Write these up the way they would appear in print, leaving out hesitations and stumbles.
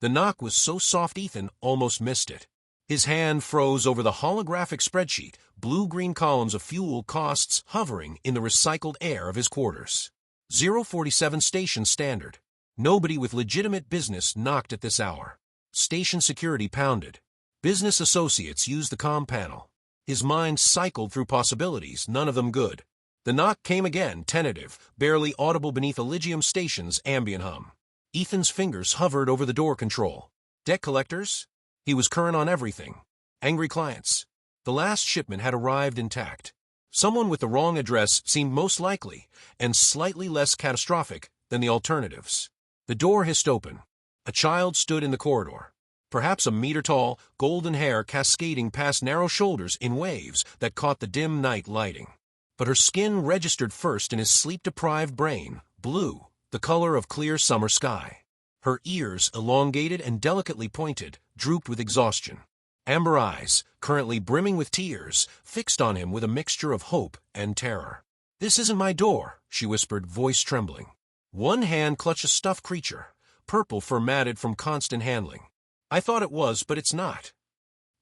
The knock was so soft Ethan almost missed it. His hand froze over the holographic spreadsheet, blue-green columns of fuel costs hovering in the recycled air of his quarters. 047 Station Standard. Nobody with legitimate business knocked at this hour. Station security pounded. Business associates used the comm panel. His mind cycled through possibilities, none of them good. The knock came again, tentative, barely audible beneath Aligium Station's ambient hum. Ethan's fingers hovered over the door control. Debt collectors? He was current on everything. Angry clients. The last shipment had arrived intact. Someone with the wrong address seemed most likely, and slightly less catastrophic than the alternatives. The door hissed open. A child stood in the corridor. Perhaps a meter tall, golden hair cascading past narrow shoulders in waves that caught the dim night lighting. But her skin registered first in his sleep-deprived brain, blue, the color of clear summer sky. Her ears, elongated and delicately pointed, drooped with exhaustion. Amber eyes, currently brimming with tears, fixed on him with a mixture of hope and terror. "This isn't my door," she whispered, voice trembling. One hand clutched a stuffed creature, purple fur matted from constant handling. "I thought it was, but it's not."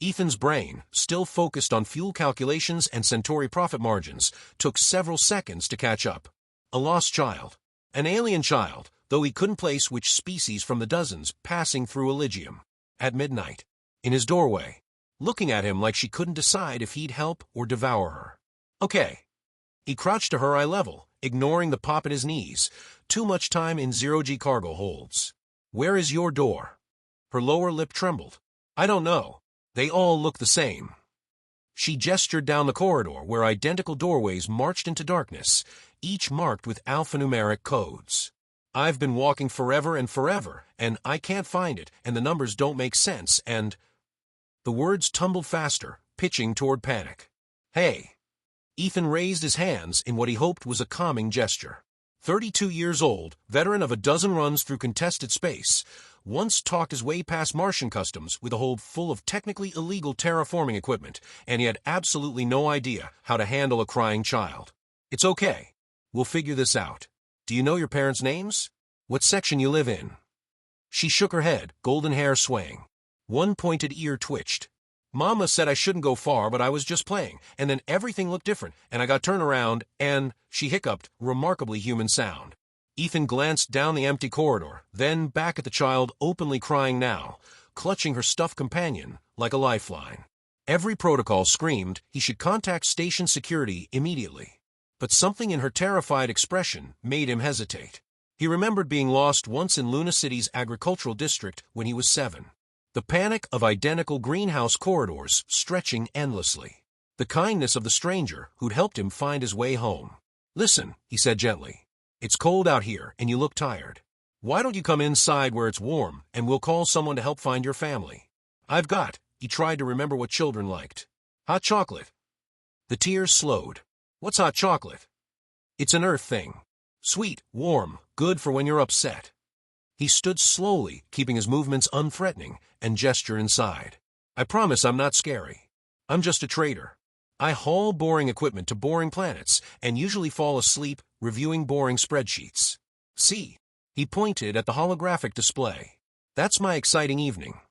Ethan's brain, still focused on fuel calculations and Centauri profit margins, took several seconds to catch up. A lost child. An alien child, though he couldn't place which species from the dozens passing through Aligium. At midnight. In his doorway. Looking at him like she couldn't decide if he'd help or devour her. "Okay." He crouched to her eye level, ignoring the pop at his knees. Too much time in zero-G cargo holds. "Where is your door?" Her lower lip trembled. "I don't know. They all look the same." She gestured down the corridor where identical doorways marched into darkness, each marked with alphanumeric codes. "I've been walking forever and forever, and I can't find it, and the numbers don't make sense, and—" The words tumbled faster, pitching toward panic. "Hey." Ethan raised his hands in what he hoped was a calming gesture. 32 years old, veteran of a dozen runs through contested space, once talked his way past Martian customs with a hold full of technically illegal terraforming equipment, and he had absolutely no idea how to handle a crying child. "It's okay. We'll figure this out. Do you know your parents' names? What section you live in?" She shook her head, golden hair swaying. One pointed ear twitched. "Mama said I shouldn't go far, but I was just playing, and then everything looked different, and I got turned around, and—" She hiccuped, remarkably human sound. Ethan glanced down the empty corridor, then back at the child openly crying now, clutching her stuffed companion like a lifeline. Every protocol screamed he should contact station security immediately. But something in her terrified expression made him hesitate. He remembered being lost once in Luna City's agricultural district when he was 7. The panic of identical greenhouse corridors stretching endlessly. The kindness of the stranger who'd helped him find his way home. "Listen," he said gently. "It's cold out here, and you look tired. Why don't you come inside where it's warm, and we'll call someone to help find your family? I've got—" He tried to remember what children liked. "Hot chocolate." The tears slowed. "What's hot chocolate?" "It's an earth thing. Sweet, warm, good for when you're upset." He stood slowly, keeping his movements unthreatening, and gestured inside. "I promise I'm not scary. I'm just a trader. I haul boring equipment to boring planets, and usually fall asleep reviewing boring spreadsheets. See?" He pointed at the holographic display. "That's my exciting evening."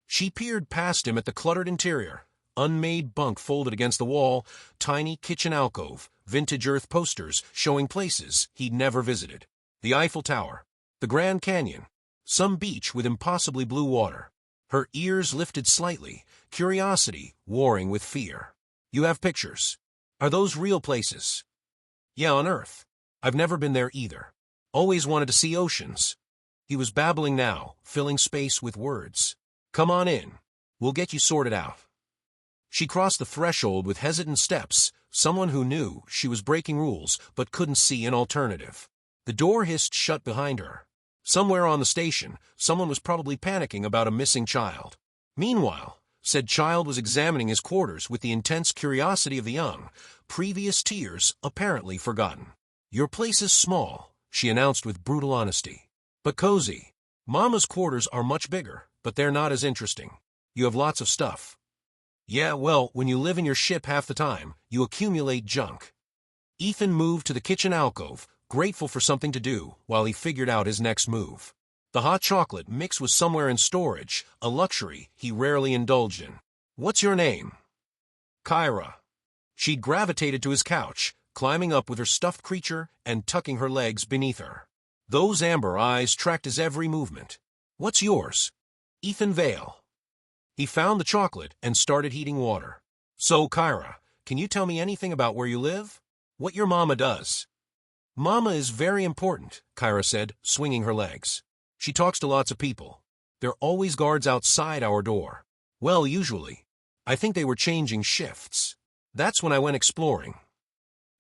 She peered past him at the cluttered interior. Unmade bunk folded against the wall, tiny kitchen alcove, vintage Earth posters showing places he'd never visited. The Eiffel Tower. The Grand Canyon. Some beach with impossibly blue water. Her ears lifted slightly, curiosity warring with fear. "You have pictures. Are those real places?" "Yeah, on Earth. I've never been there either. Always wanted to see oceans." He was babbling now, filling space with words. "Come on in. We'll get you sorted out." She crossed the threshold with hesitant steps, someone who knew she was breaking rules but couldn't see an alternative. The door hissed shut behind her. Somewhere on the station, someone was probably panicking about a missing child. Meanwhile, said child was examining his quarters with the intense curiosity of the young, previous tears apparently forgotten. "Your place is small," she announced with brutal honesty. "But cozy. Mama's quarters are much bigger, but they're not as interesting. You have lots of stuff." "Yeah, well, when you live in your ship half the time, you accumulate junk." Ethan moved to the kitchen alcove, grateful for something to do while he figured out his next move. The hot chocolate mix was somewhere in storage, a luxury he rarely indulged in. What's your name? Kyra. She'd gravitated to his couch, climbing up with her stuffed creature and tucking her legs beneath her. Those amber eyes tracked his every movement. What's yours? Ethan Vale. He found the chocolate and started heating water. So, Kyra, can you tell me anything about where you live? What your mama does? Mama is very important, Kyra said, swinging her legs. She talks to lots of people. There are always guards outside our door. Well, usually. I think they were changing shifts. That's when I went exploring.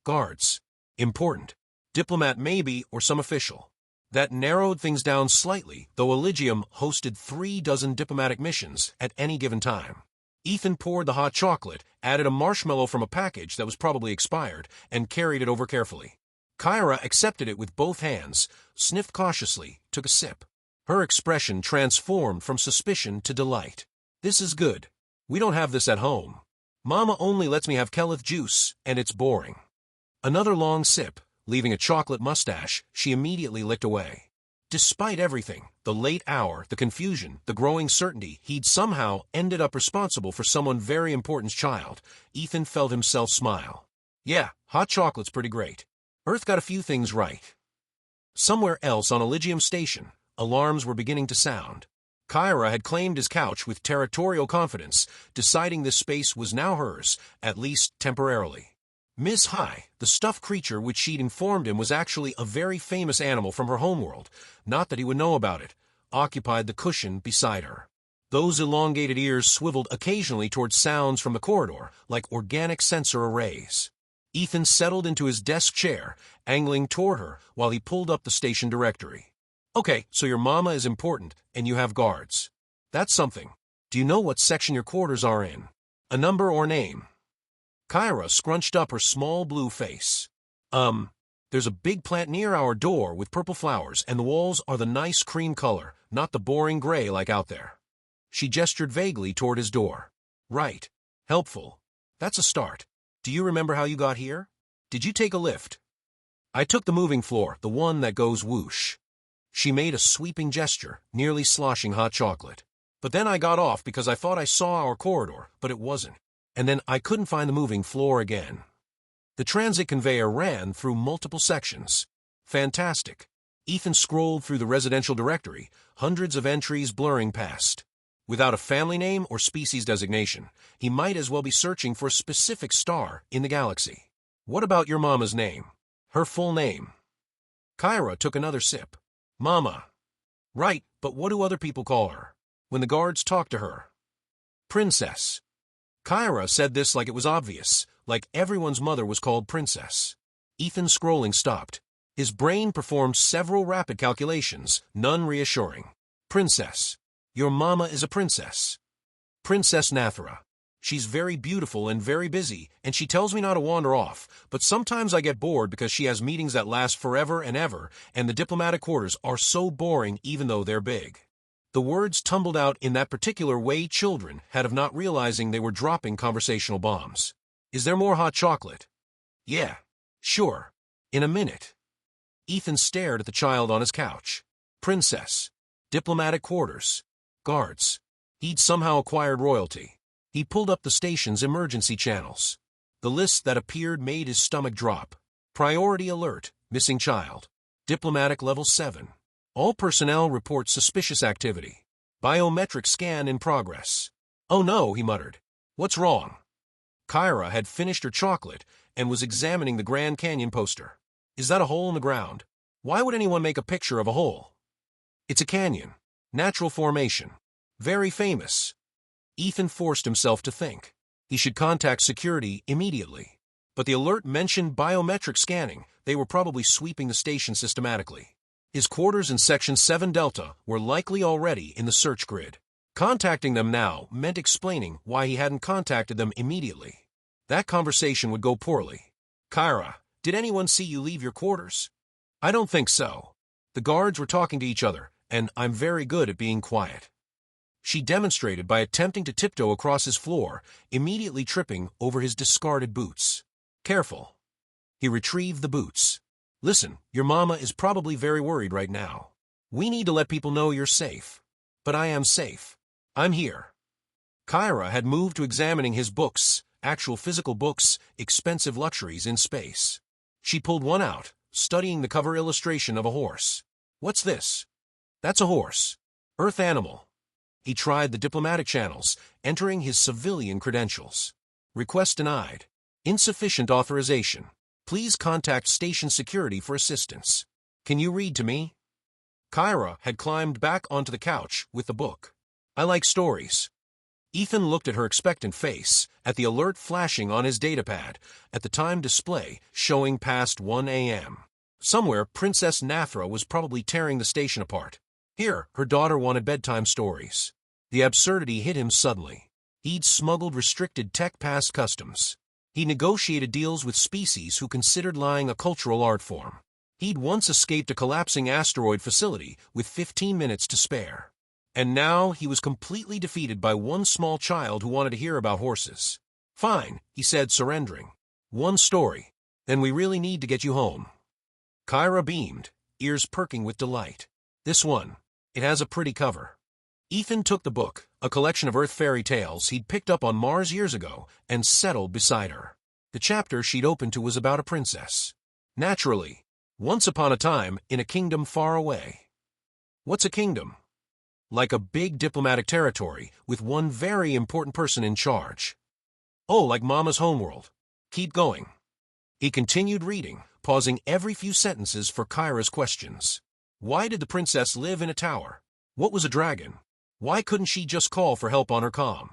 Guards. Important. Diplomat maybe, or some official. That narrowed things down slightly, though Aligium hosted 36 diplomatic missions at any given time. Ethan poured the hot chocolate, added a marshmallow from a package that was probably expired, and carried it over carefully. Kyra accepted it with both hands, sniffed cautiously, took a sip. Her expression transformed from suspicion to delight. This is good. We don't have this at home. Mama only lets me have Kelith juice, and it's boring. Another long sip. Leaving a chocolate mustache, she immediately licked away. Despite everything, the late hour, the confusion, the growing certainty he'd somehow ended up responsible for someone very important's child, Ethan felt himself smile. Yeah, hot chocolate's pretty great. Earth got a few things right. Somewhere else on Aligium Station, alarms were beginning to sound. Kyra had claimed his couch with territorial confidence, deciding this space was now hers, at least temporarily. Miss High, the stuffed creature which she'd informed him was actually a very famous animal from her homeworld, not that he would know about it, occupied the cushion beside her. Those elongated ears swiveled occasionally towards sounds from the corridor, like organic sensor arrays. Ethan settled into his desk chair, angling toward her while he pulled up the station directory. Okay, so your mama is important, and you have guards. That's something. Do you know what section your quarters are in? A number or name? Kyra scrunched up her small blue face. There's a big plant near our door with purple flowers, and the walls are the nice cream color, not the boring gray like out there. She gestured vaguely toward his door. Right. Helpful. That's a start. Do you remember how you got here? Did you take a lift? I took the moving floor, the one that goes whoosh. She made a sweeping gesture, nearly sloshing hot chocolate. But then I got off because I thought I saw our corridor, but it wasn't. And then I couldn't find the moving floor again. The transit conveyor ran through multiple sections. Fantastic. Ethan scrolled through the residential directory, hundreds of entries blurring past. Without a family name or species designation, he might as well be searching for a specific star in the galaxy. What about your mama's name? Her full name? Kyra took another sip. Mama. Right, but what do other people call her? When the guards talk to her? Princess. Kyra said this like it was obvious, like everyone's mother was called Princess. Ethan's scrolling stopped. His brain performed several rapid calculations, none reassuring. Princess. Your mama is a princess. Princess Nathra. She's very beautiful and very busy, and she tells me not to wander off, but sometimes I get bored because she has meetings that last forever and ever, and the diplomatic quarters are so boring even though they're big. The words tumbled out in that particular way children had of not realizing they were dropping conversational bombs. Is there more hot chocolate? Yeah. Sure. In a minute. Ethan stared at the child on his couch. Princess. Diplomatic quarters. Guards. He'd somehow acquired royalty. He pulled up the station's emergency channels. The list that appeared made his stomach drop. Priority alert. Missing child. Diplomatic level 7. All personnel report suspicious activity. Biometric scan in progress. Oh no, he muttered. What's wrong? Kyra had finished her chocolate and was examining the Grand Canyon poster. Is that a hole in the ground? Why would anyone make a picture of a hole? It's a canyon. Natural formation. Very famous. Ethan forced himself to think. He should contact security immediately. But the alert mentioned biometric scanning. They were probably sweeping the station systematically. His quarters in Section 7 Delta were likely already in the search grid. Contacting them now meant explaining why he hadn't contacted them immediately. That conversation would go poorly. Kyra, did anyone see you leave your quarters? I don't think so. The guards were talking to each other, and I'm very good at being quiet. She demonstrated by attempting to tiptoe across his floor, immediately tripping over his discarded boots. Careful. He retrieved the boots. Listen, your mama is probably very worried right now. We need to let people know you're safe. But I am safe. I'm here. Kyra had moved to examining his books, actual physical books, expensive luxuries in space. She pulled one out, studying the cover illustration of a horse. What's this? That's a horse. Earth animal. He tried the diplomatic channels, entering his civilian credentials. Request denied. Insufficient authorization. Please contact station security for assistance. Can you read to me? Kyra had climbed back onto the couch with the book. I like stories. Ethan looked at her expectant face, at the alert flashing on his datapad, at the time display showing past 1 a.m. Somewhere, Princess Nathra was probably tearing the station apart. Here, her daughter wanted bedtime stories. The absurdity hit him suddenly. He'd smuggled restricted tech past customs. He negotiated deals with species who considered lying a cultural art form. He'd once escaped a collapsing asteroid facility with 15 minutes to spare. And now he was completely defeated by one small child who wanted to hear about horses. Fine, he said, surrendering. One story. Then we really need to get you home. Kyra beamed, ears perking with delight. This one. It has a pretty cover. Ethan took the book, a collection of Earth fairy tales he'd picked up on Mars years ago, and settled beside her. The chapter she'd opened to was about a princess. Naturally. Once upon a time, in a kingdom far away. What's a kingdom? Like a big diplomatic territory, with one very important person in charge. Oh, like Mama's homeworld. Keep going. He continued reading, pausing every few sentences for Kyra's questions. Why did the princess live in a tower? What was a dragon? Why couldn't she just call for help on her comm?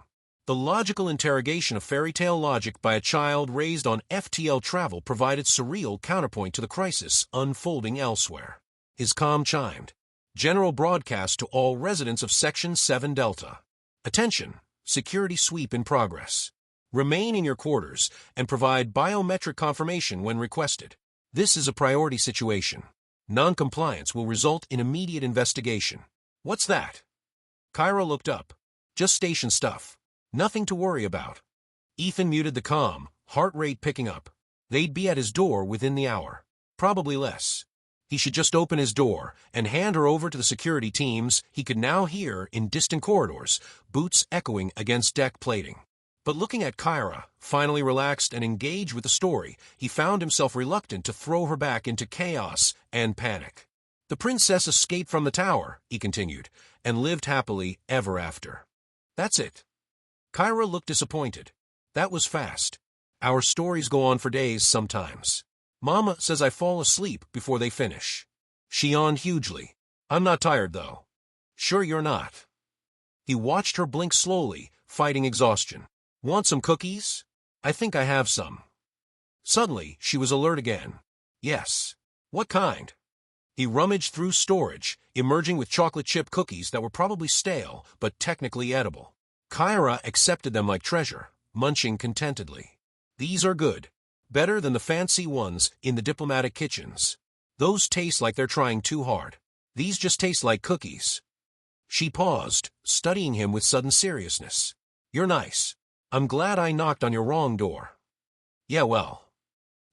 The logical interrogation of fairy tale logic by a child raised on FTL travel provided surreal counterpoint to the crisis unfolding elsewhere. His comm chimed. General broadcast to all residents of Section 7 Delta. Attention, security sweep in progress. Remain in your quarters and provide biometric confirmation when requested. This is a priority situation. Non-compliance will result in immediate investigation. What's that? Kyra looked up. Just station stuff. Nothing to worry about. Ethan muted the comm, heart rate picking up. They'd be at his door within the hour. Probably less. He should just open his door and hand her over to the security teams he could now hear in distant corridors, boots echoing against deck plating. But looking at Kyra, finally relaxed and engaged with the story, he found himself reluctant to throw her back into chaos and panic. The princess escaped from the tower, he continued, and lived happily ever after. That's it. Kyra looked disappointed. That was fast. Our stories go on for days sometimes. Mama says I fall asleep before they finish. She yawned hugely. I'm not tired, though. Sure you're not. He watched her blink slowly, fighting exhaustion. Want some cookies? I think I have some. Suddenly, she was alert again. Yes. What kind? He rummaged through storage, emerging with chocolate chip cookies that were probably stale, but technically edible. Kyra accepted them like treasure, munching contentedly. These are good. Better than the fancy ones in the diplomatic kitchens. Those taste like they're trying too hard. These just taste like cookies. She paused, studying him with sudden seriousness. You're nice. I'm glad I knocked on your wrong door. Yeah, well.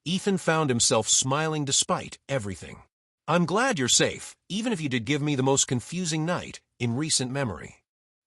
Ethan found himself smiling despite everything. I'm glad you're safe, even if you did give me the most confusing night in recent memory.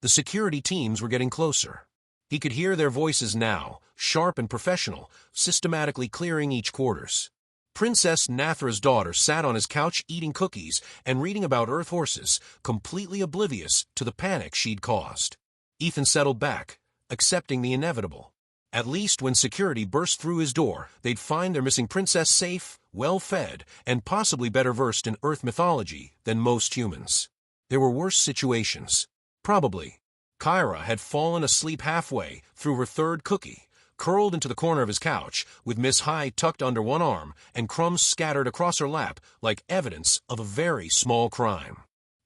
The security teams were getting closer. He could hear their voices now, sharp and professional, systematically clearing each quarters. Princess Nathra's daughter sat on his couch eating cookies and reading about Earth horses, completely oblivious to the panic she'd caused. Ethan settled back, accepting the inevitable. At least when security burst through his door, they'd find their missing princess safe, well-fed, and possibly better versed in Earth mythology than most humans. There were worse situations. Probably. Kyra had fallen asleep halfway through her third cookie, curled into the corner of his couch, with Miss High tucked under one arm and crumbs scattered across her lap like evidence of a very small crime.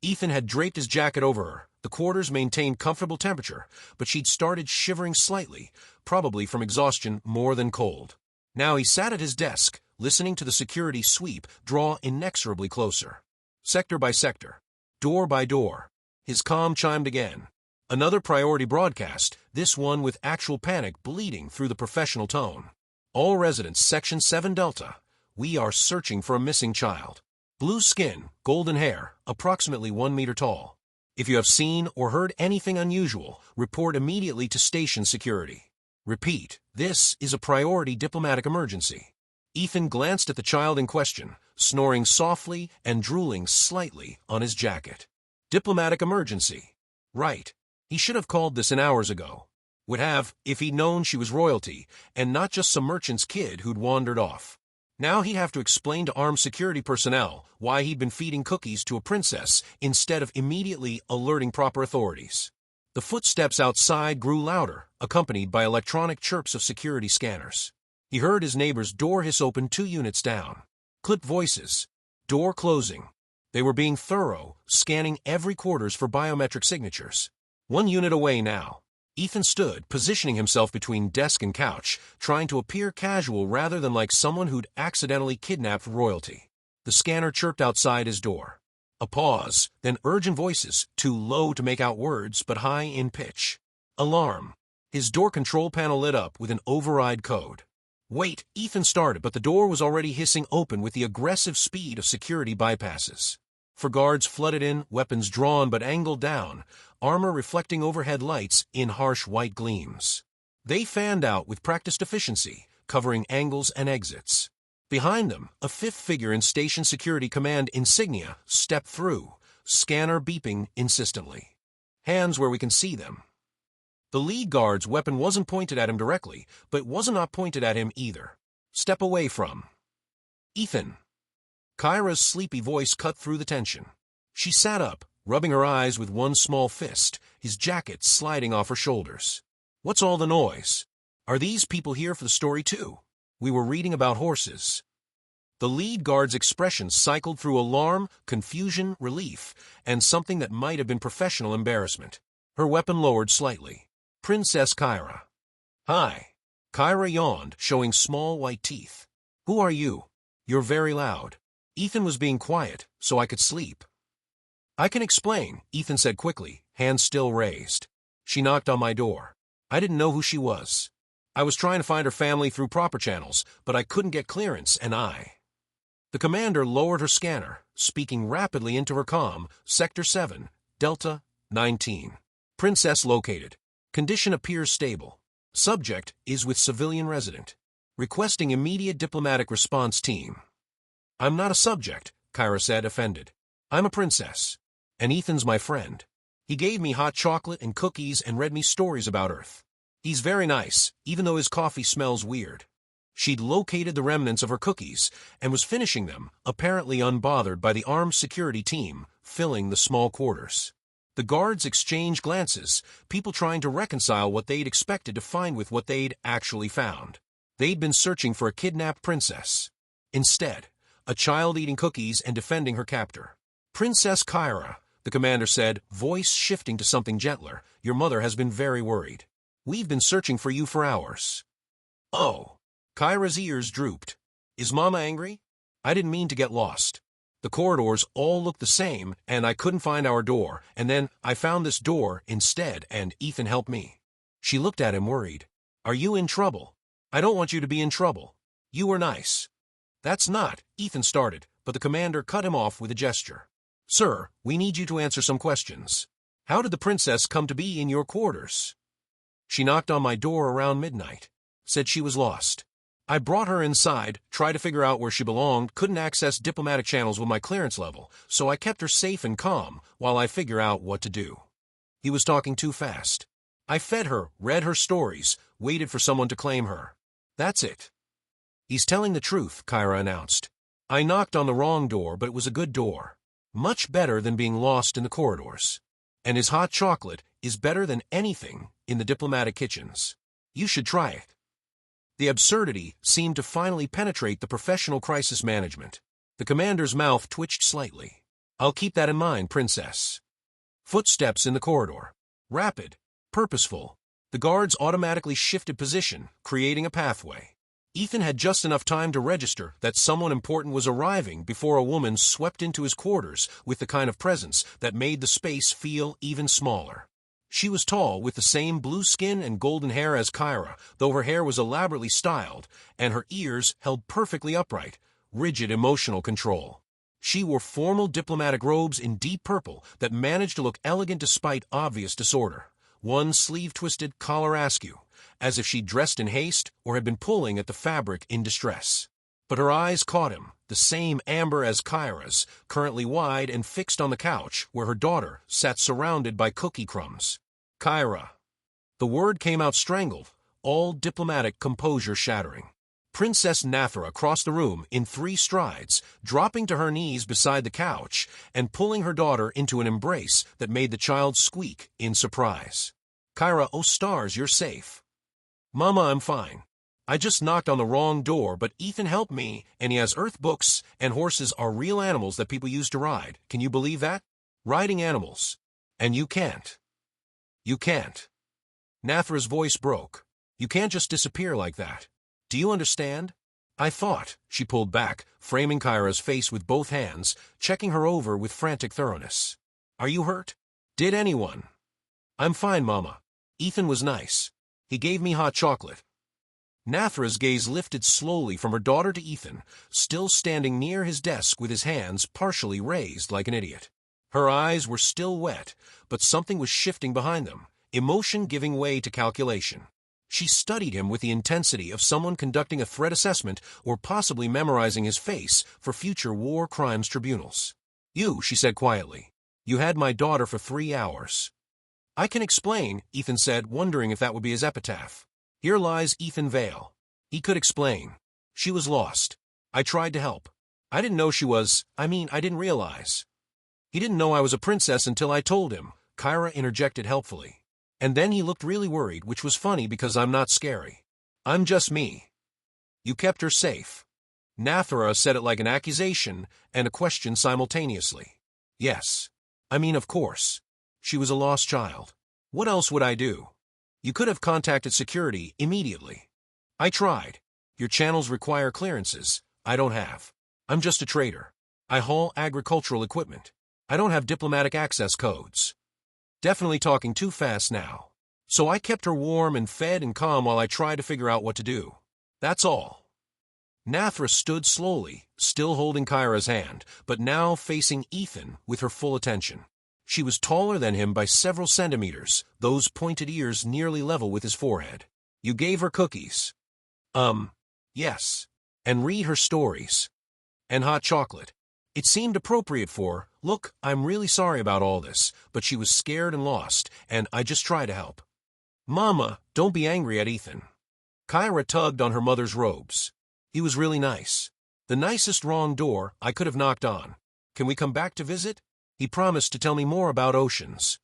Ethan had draped his jacket over her. The quarters maintained comfortable temperature, but she'd started shivering slightly, probably from exhaustion more than cold. Now he sat at his desk, listening to the security sweep draw inexorably closer. Sector by sector, door by door. His comm chimed again. Another priority broadcast, this one with actual panic bleeding through the professional tone. All residents, Section 7 Delta. We are searching for a missing child. Blue skin, golden hair, approximately 1 meter tall. If you have seen or heard anything unusual, report immediately to station security. Repeat, this is a priority diplomatic emergency. Ethan glanced at the child in question, snoring softly and drooling slightly on his jacket. Diplomatic emergency. Right. He should have called this an hours ago. Would have, if he'd known she was royalty, and not just some merchant's kid who'd wandered off. Now he'd have to explain to armed security personnel why he'd been feeding cookies to a princess instead of immediately alerting proper authorities. The footsteps outside grew louder, accompanied by electronic chirps of security scanners. He heard his neighbor's door hiss open 2 units down. Clipped voices. Door closing. They were being thorough, scanning every quarters for biometric signatures. 1 unit away now. Ethan stood, positioning himself between desk and couch, trying to appear casual rather than like someone who'd accidentally kidnapped royalty. The scanner chirped outside his door. A pause, then urgent voices, too low to make out words but high in pitch. Alarm. His door control panel lit up with an override code. Wait, Ethan started, but the door was already hissing open with the aggressive speed of security bypasses. For guards flooded in, weapons drawn but angled down, armor reflecting overhead lights in harsh white gleams. They fanned out with practiced efficiency, covering angles and exits. Behind them, a 5th figure in station security command insignia stepped through, scanner beeping insistently. Hands where we can see them. The lead guard's weapon wasn't pointed at him directly, but was not pointed at him either. Step away from. Ethan. Kyra's sleepy voice cut through the tension. She sat up, rubbing her eyes with one small fist, his jacket sliding off her shoulders. What's all the noise? Are these people here for the story too? We were reading about horses. The lead guard's expression cycled through alarm, confusion, relief, and something that might have been professional embarrassment. Her weapon lowered slightly. Princess Kyra. Hi. Kyra yawned, showing small white teeth. Who are you? You're very loud. Ethan was being quiet, so I could sleep. I can explain, Ethan said quickly, hands still raised. She knocked on my door. I didn't know who she was. I was trying to find her family through proper channels, but I couldn't get clearance, and The commander lowered her scanner, speaking rapidly into her comm, Sector 7, Delta 19. Princess located. Condition appears stable. Subject is with civilian resident. Requesting immediate diplomatic response team. I'm not a subject, Kyra said, offended. I'm a princess. And Ethan's my friend. He gave me hot chocolate and cookies and read me stories about Earth. He's very nice, even though his coffee smells weird. She'd located the remnants of her cookies and was finishing them, apparently unbothered by the armed security team, filling the small quarters. The guards exchanged glances, people trying to reconcile what they'd expected to find with what they'd actually found. They'd been searching for a kidnapped princess. Instead, a child eating cookies and defending her captor. Princess Kyra, the commander said, voice shifting to something gentler, your mother has been very worried. We've been searching for you for hours. Oh. Kyra's ears drooped. Is Mama angry? I didn't mean to get lost. The corridors all looked the same, and I couldn't find our door, and then I found this door instead, and Ethan helped me. She looked at him worried. Are you in trouble? I don't want you to be in trouble. You were nice. That's not, Ethan started, but the commander cut him off with a gesture. Sir, we need you to answer some questions. How did the princess come to be in your quarters? She knocked on my door around midnight. Said she was lost. I brought her inside, tried to figure out where she belonged, couldn't access diplomatic channels with my clearance level, so I kept her safe and calm while I figure out what to do. He was talking too fast. I fed her, read her stories, waited for someone to claim her. That's it. He's telling the truth, Kyra announced. I knocked on the wrong door, but it was a good door. Much better than being lost in the corridors. And his hot chocolate is better than anything in the diplomatic kitchens. You should try it. The absurdity seemed to finally penetrate the professional crisis management. The commander's mouth twitched slightly. I'll keep that in mind, Princess. Footsteps in the corridor. Rapid. Purposeful. The guards automatically shifted position, creating a pathway. Ethan had just enough time to register that someone important was arriving before a woman swept into his quarters with the kind of presence that made the space feel even smaller. She was tall, with the same blue skin and golden hair as Kyra, though her hair was elaborately styled, and her ears held perfectly upright, rigid emotional control. She wore formal diplomatic robes in deep purple that managed to look elegant despite obvious disorder. One sleeve twisted, collar askew, as if she dressed in haste or had been pulling at the fabric in distress. But her eyes caught him, the same amber as Kyra's, currently wide and fixed on the couch where her daughter sat surrounded by cookie crumbs. Kyra. The word came out strangled, all diplomatic composure shattering. Princess Nathra crossed the room in 3 strides, dropping to her knees beside the couch and pulling her daughter into an embrace that made the child squeak in surprise. Kyra, oh stars, you're safe. Mama, I'm fine. I just knocked on the wrong door, but Ethan helped me, and he has earth books, and horses are real animals that people use to ride. Can you believe that? Riding animals. And you can't. You can't. Nathra's voice broke. You can't just disappear like that. Do you understand? I thought. She pulled back, framing Kyra's face with both hands, checking her over with frantic thoroughness. Are you hurt? Did anyone? I'm fine, Mama. Ethan was nice. He gave me hot chocolate. Nathra's gaze lifted slowly from her daughter to Ethan, still standing near his desk with his hands partially raised like an idiot. Her eyes were still wet, but something was shifting behind them, emotion giving way to calculation. She studied him with the intensity of someone conducting a threat assessment or possibly memorizing his face for future war crimes tribunals. You, she said quietly. You had my daughter for 3 hours. I can explain, Ethan said, wondering if that would be his epitaph. Here lies Ethan Vale. He could explain. She was lost. I tried to help. I didn't know she was, I didn't realize. He didn't know I was a princess until I told him, Kyra interjected helpfully. And then he looked really worried, which was funny because I'm not scary. I'm just me. You kept her safe. Nathra said it like an accusation and a question simultaneously. Yes. Of course. She was a lost child. What else would I do? You could have contacted security immediately. I tried. Your channels require clearances. I don't have. I'm just a trader. I haul agricultural equipment. I don't have diplomatic access codes. Definitely talking too fast now. So I kept her warm and fed and calm while I tried to figure out what to do. That's all. Nathra stood slowly, still holding Kyra's hand, but now facing Ethan with her full attention. She was taller than him by several centimeters, those pointed ears nearly level with his forehead. You gave her cookies. Yes. And read her stories. And hot chocolate. It seemed appropriate for, look, I'm really sorry about all this, but she was scared and lost, and I just try to help. Mama, don't be angry at Ethan. Kyra tugged on her mother's robes. He was really nice. The nicest wrong door I could have knocked on. Can we come back to visit? He promised to tell me more about oceans.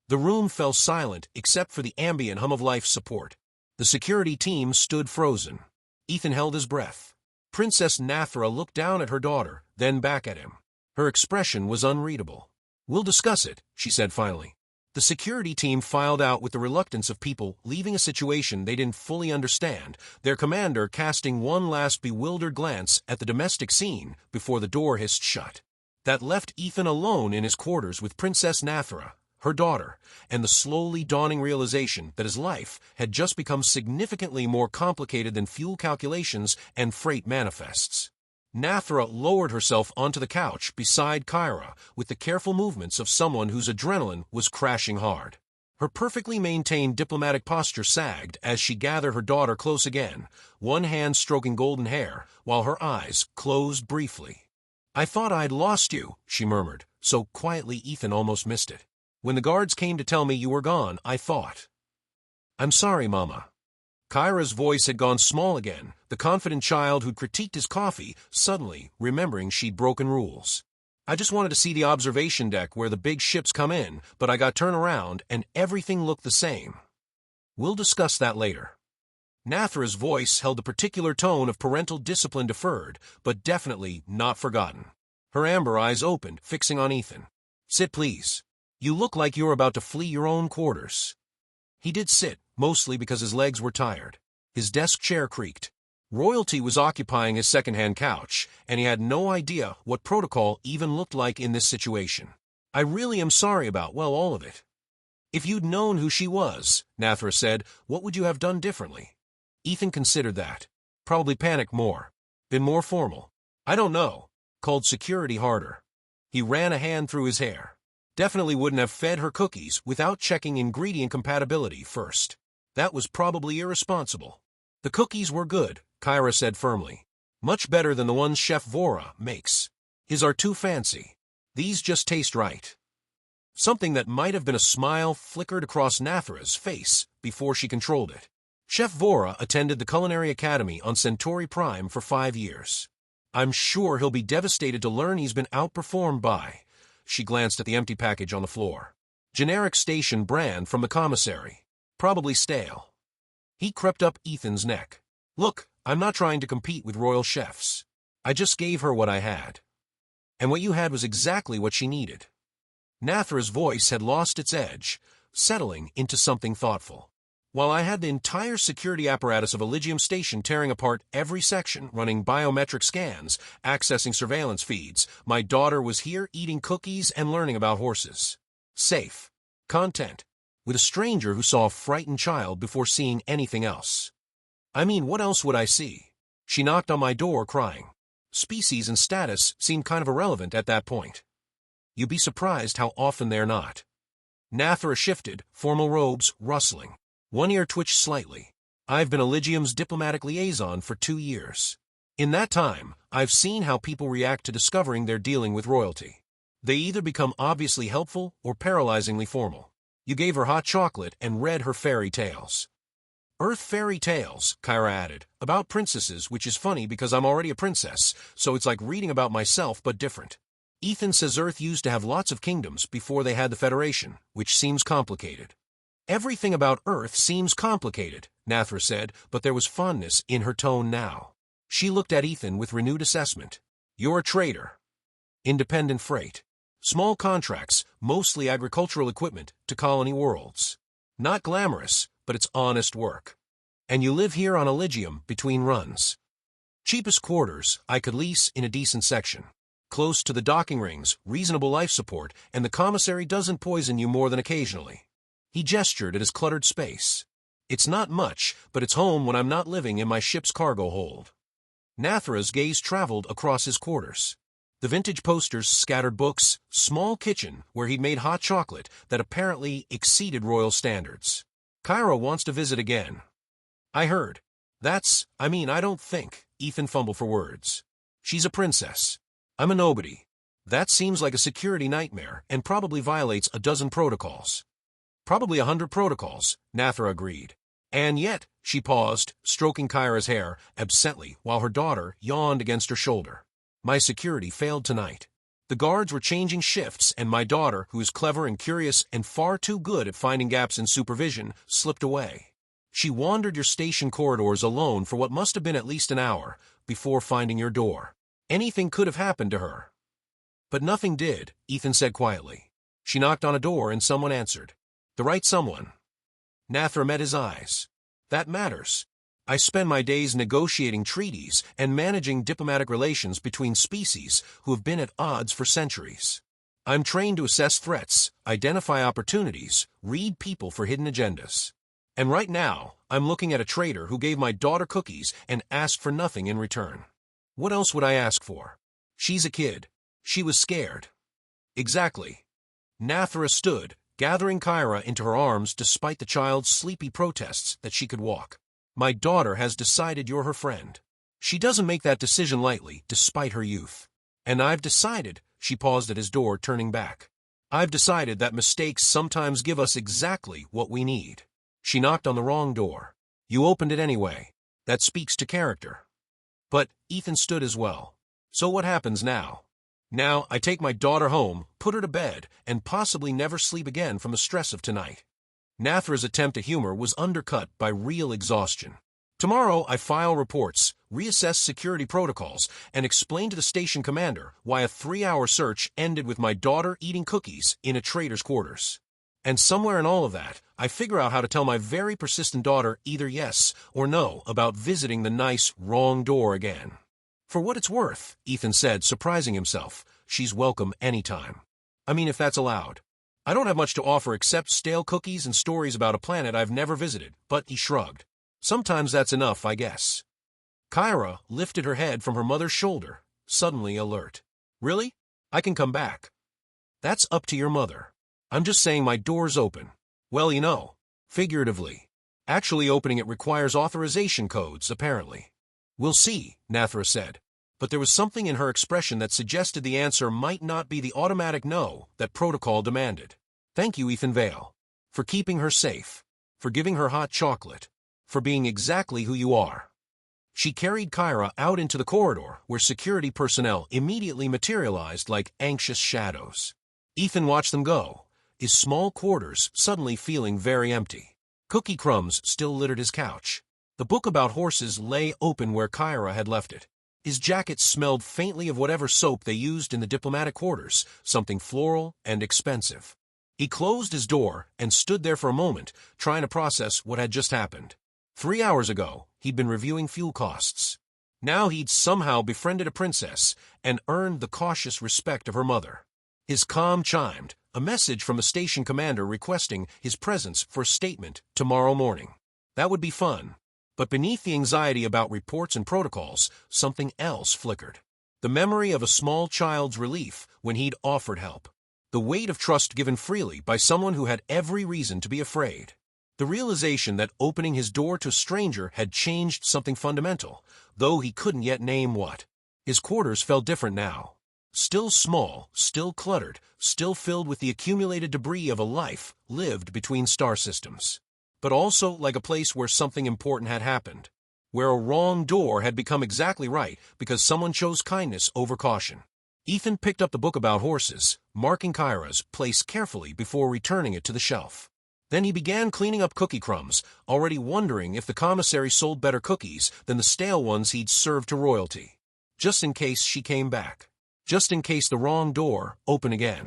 The room fell silent except for the ambient hum of life support. The security team stood frozen. Ethan held his breath. Princess Nathra looked down at her daughter, then back at him. Her expression was unreadable. We'll discuss it, she said finally. The security team filed out with the reluctance of people leaving a situation they didn't fully understand, their commander casting one last bewildered glance at the domestic scene before the door hissed shut. That left Ethan alone in his quarters with Princess Nathra, her daughter, and the slowly dawning realization that his life had just become significantly more complicated than fuel calculations and freight manifests. Nathra lowered herself onto the couch beside Kyra with the careful movements of someone whose adrenaline was crashing hard. Her perfectly maintained diplomatic posture sagged as she gathered her daughter close again, one hand stroking golden hair, while her eyes closed briefly. I thought I'd lost you, she murmured, so quietly Ethan almost missed it. When the guards came to tell me you were gone, I thought. I'm sorry, Mama. Kyra's voice had gone small again, the confident child who'd critiqued his coffee, suddenly remembering she'd broken rules. I just wanted to see the observation deck where the big ships come in, but I got turned around and everything looked the same. We'll discuss that later. Nathra's voice held a particular tone of parental discipline deferred, but definitely not forgotten. Her amber eyes opened, fixing on Ethan. Sit, please. You look like you're about to flee your own quarters. He did sit, mostly because his legs were tired. His desk chair creaked. Royalty was occupying his second-hand couch, and he had no idea what protocol even looked like in this situation. I really am sorry about, well, all of it. If you'd known who she was, Nathra said, what would you have done differently? Ethan considered that. Probably panicked more. Been more formal. I don't know. called security harder. He ran a hand through his hair. Definitely wouldn't have fed her cookies without checking ingredient compatibility first. That was probably irresponsible. The cookies were good, Kyra said firmly. Much better than the ones Chef Vora makes. His are too fancy. These just taste right. Something that might have been a smile flickered across Nathra's face before she controlled it. Chef Vora attended the Culinary Academy on Centauri Prime for 5 years. I'm sure he'll be devastated to learn he's been outperformed by... She glanced at the empty package on the floor. Generic station brand from the commissary. Probably stale. He crept up Ethan's neck. Look, I'm not trying to compete with royal chefs. I just gave her what I had. And what you had was exactly what she needed. Nathra's voice had lost its edge, settling into something thoughtful. While I had the entire security apparatus of Aligium Station tearing apart every section, running biometric scans, accessing surveillance feeds, my daughter was here eating cookies and learning about horses. Safe. Content. With a stranger who saw a frightened child before seeing anything else. I mean, what else would I see? She knocked on my door crying. Species and status seemed kind of irrelevant at that point. You'd be surprised how often they're not. Nathra shifted, formal robes rustling. One ear twitched slightly. I've been Aligium's diplomatic liaison for 2 years. In that time, I've seen how people react to discovering they're dealing with royalty. They either become obviously helpful or paralyzingly formal. You gave her hot chocolate and read her fairy tales. Earth fairy tales, Kyra added, about princesses, which is funny because I'm already a princess, so it's like reading about myself but different. Ethan says Earth used to have lots of kingdoms before they had the Federation, which seems complicated. Everything about Earth seems complicated, Nathra said, but there was fondness in her tone now. She looked at Ethan with renewed assessment. You're a trader. Independent freight. Small contracts, mostly agricultural equipment, to colony worlds. Not glamorous, but it's honest work. And you live here on Aligium between runs. Cheapest quarters I could lease in a decent section. Close to the docking rings, reasonable life support, and the commissary doesn't poison you more than occasionally. He gestured at his cluttered space. It's not much, but it's home when I'm not living in my ship's cargo hold. Nathra's gaze traveled across his quarters. The vintage posters scattered books, small kitchen where he'd made hot chocolate that apparently exceeded royal standards. Kyra wants to visit again. I heard. I don't think, Ethan fumbled for words. She's a princess. I'm a nobody. That seems like a security nightmare and probably violates a dozen protocols. Probably 100 protocols, Nathra agreed. And yet, she paused, stroking Kyra's hair absently while her daughter yawned against her shoulder. My security failed tonight. The guards were changing shifts and my daughter, who is clever and curious and far too good at finding gaps in supervision, slipped away. She wandered your station corridors alone for what must have been at least an hour before finding your door. Anything could have happened to her. But nothing did, Ethan said quietly. She knocked on a door and someone answered. The right someone. Nathra met his eyes. That matters. I spend my days negotiating treaties and managing diplomatic relations between species who have been at odds for centuries. I'm trained to assess threats, identify opportunities, read people for hidden agendas. And right now, I'm looking at a trader who gave my daughter cookies and asked for nothing in return. What else would I ask for? She's a kid. She was scared. Exactly. Nathra stood, gathering Kyra into her arms despite the child's sleepy protests that she could walk. My daughter has decided you're her friend. She doesn't make that decision lightly, despite her youth. And I've decided, she paused at his door, turning back. I've decided that mistakes sometimes give us exactly what we need. She knocked on the wrong door. You opened it anyway. That speaks to character. But Ethan stood as well. So what happens now? Now I take my daughter home, put her to bed, and possibly never sleep again from the stress of tonight. Nathra's attempt at humor was undercut by real exhaustion. Tomorrow I file reports, reassess security protocols, and explain to the station commander why a 3-hour search ended with my daughter eating cookies in a trader's quarters. And somewhere in all of that, I figure out how to tell my very persistent daughter either yes or no about visiting the nice, wrong door again. For what it's worth, Ethan said, surprising himself, she's welcome anytime. I mean, if that's allowed. I don't have much to offer except stale cookies and stories about a planet I've never visited, but he shrugged. Sometimes that's enough, I guess. Kyra lifted her head from her mother's shoulder, suddenly alert. Really? I can come back. That's up to your mother. I'm just saying my door's open. Well, figuratively. Actually opening it requires authorization codes, apparently. We'll see, Nathra said. But there was something in her expression that suggested the answer might not be the automatic no that protocol demanded. Thank you, Ethan Vale. For keeping her safe. For giving her hot chocolate. For being exactly who you are. She carried Kyra out into the corridor, where security personnel immediately materialized like anxious shadows. Ethan watched them go, his small quarters suddenly feeling very empty. Cookie crumbs still littered his couch. The book about horses lay open where Kyra had left it. His jacket smelled faintly of whatever soap they used in the diplomatic quarters, something floral and expensive. He closed his door and stood there for a moment, trying to process what had just happened. 3 hours ago, he'd been reviewing fuel costs. Now he'd somehow befriended a princess and earned the cautious respect of her mother. His comm chimed, a message from a station commander requesting his presence for a statement tomorrow morning. That would be fun. But beneath the anxiety about reports and protocols, something else flickered. The memory of a small child's relief when he'd offered help. The weight of trust given freely by someone who had every reason to be afraid. The realization that opening his door to a stranger had changed something fundamental, though he couldn't yet name what. His quarters felt different now. Still small, still cluttered, still filled with the accumulated debris of a life lived between star systems. But also like a place where something important had happened. Where a wrong door had become exactly right because someone chose kindness over caution. Ethan picked up the book about horses, marking Kyra's place carefully before returning it to the shelf. Then he began cleaning up cookie crumbs, already wondering if the commissary sold better cookies than the stale ones he'd served to royalty. Just in case she came back. Just in case the wrong door opened again.